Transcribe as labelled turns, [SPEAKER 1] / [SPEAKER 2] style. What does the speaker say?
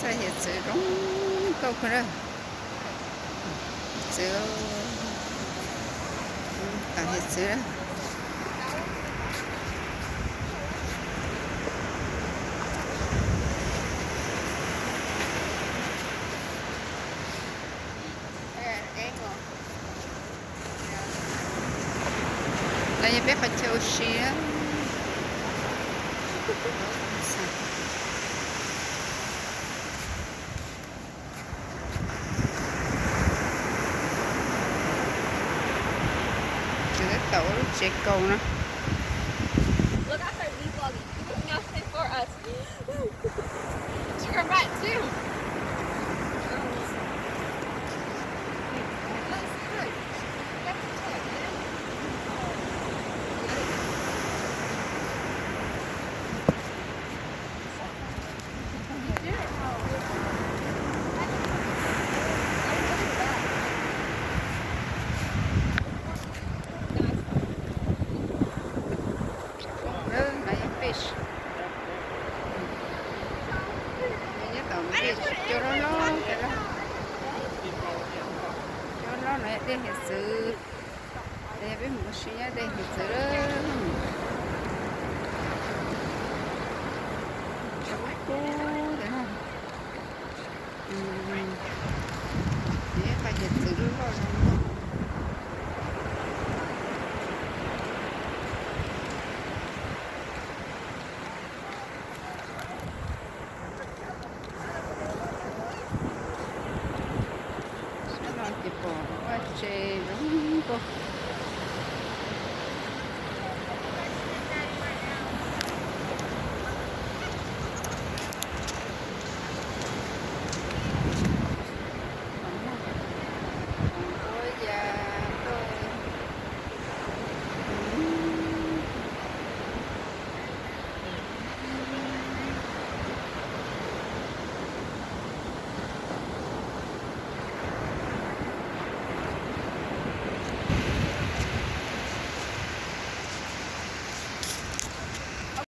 [SPEAKER 1] Sa ห็ดซื้อร้องเก้าคนละซื้อต่างเห็ดซื้อแล้วยังไปขัดเชลซีนะtàu chạy cầu nữa.
[SPEAKER 2] Look at her vlogging. She was nothing for us. Turn back too.
[SPEAKER 1] Fish. Ini tàu fish. Cho nó này để hết sự. Để với một xíu để hết sự.